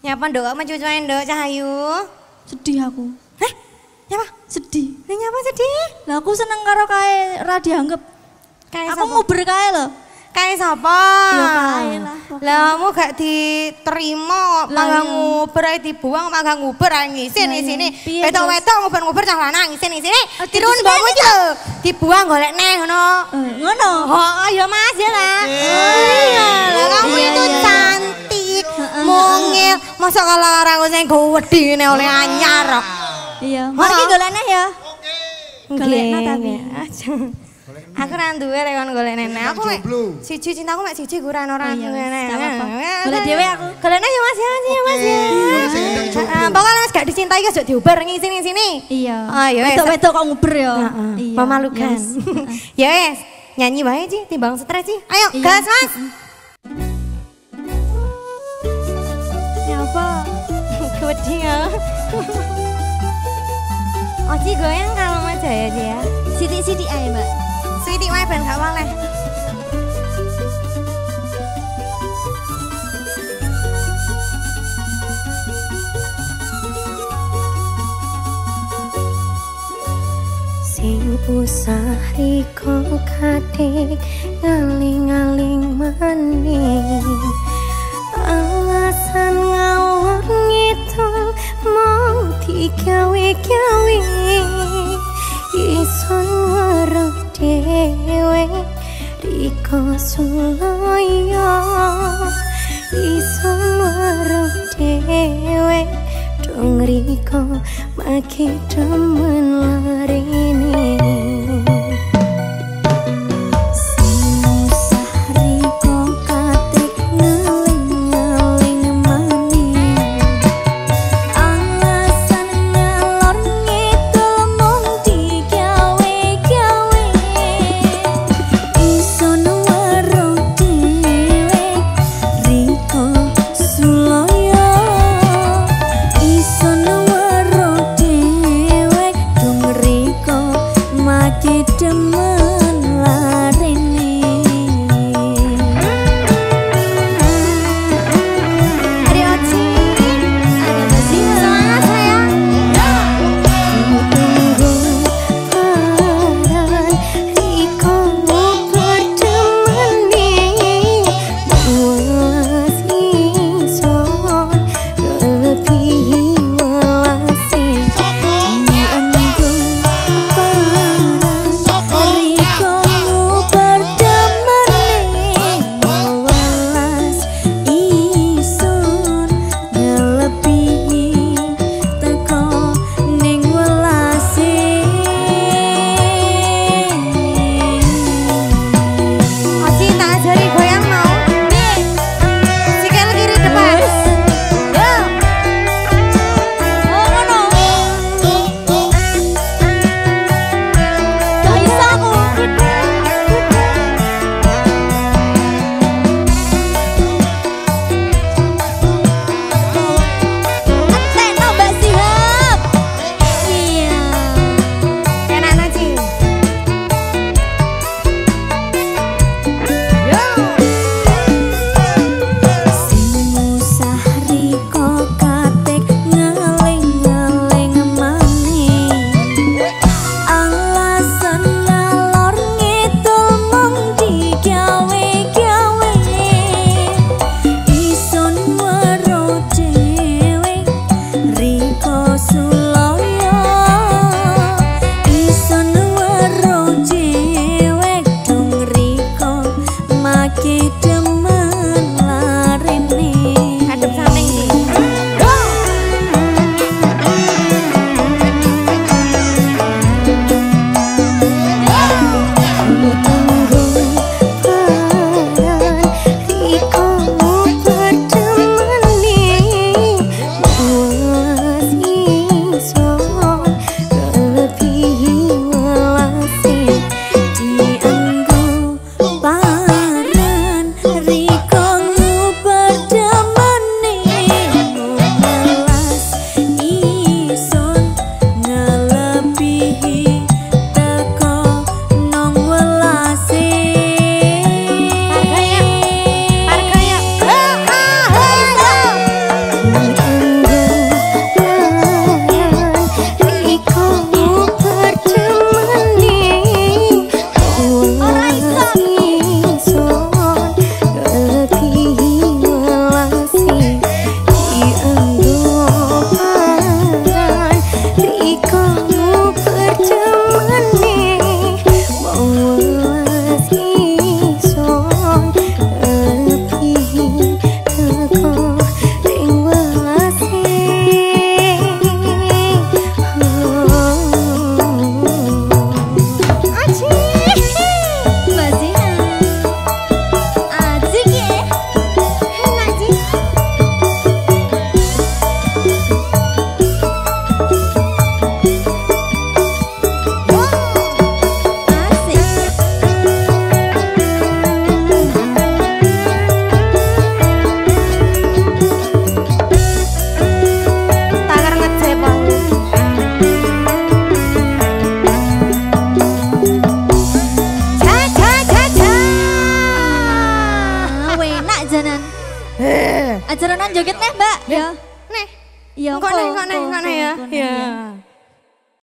Nyapa nduk kok mencucuin nduk Cahayu? Sedih aku. Hah? Nyapa? Sedih. Nyapa sedih? Lah aku seneng karo kae ra dianggep. Kae Aku nguber kae lho. Kae sapa? Ya kae lah. Lah kamu gak diterima, malah nguber ae dibuang, malah nguber ae ngisin di sini. Wedok-wedok nguber-nguber cah lanang ngisin di sini. Tirun mbokmu iki lho, dibuang golek neh ngono. Ngono. Oh, ya Mas ya lah. Iya, lah kamu itu cantik, mungil. Masa kalau orang sing gowedine oleh anyar. Iya, mari ki golek neh ya. Golekna tapi. Aku ra duwe rek kon golek nenek. Aku mek siji cintaku mek siji kuran ora nenek. Golek dhewe aku. Golekna ya Mas ya, Mas ya. Pokoknya Mas gak dicintai aja diuber ngisi sini. Iya. Oh ya wes. Wedok-wedok kok nguber ya. Iya. Memalukan. Ya wes, nyanyi wae Ci, timbang stres Ci. Ayo, gas Mas. Nyapa? Gede ya. Oci goyang kalau aja ya Ci ya. Siti-siti ae, Mbak. Sweetie wae ben gak waleh. Sing usah riko kadek ngaling-ngaling maning. Alasan ngalor ngidul mau digawe-gawe. Ison weruh dhewe riko sulaya. Ison weruh dhewe dong riko maki demen larine. Ison weruh dhewe dong ajaran. Ajaran joget neh, Mbak. Ya. Neh. Iya, kok neh ya. Ya.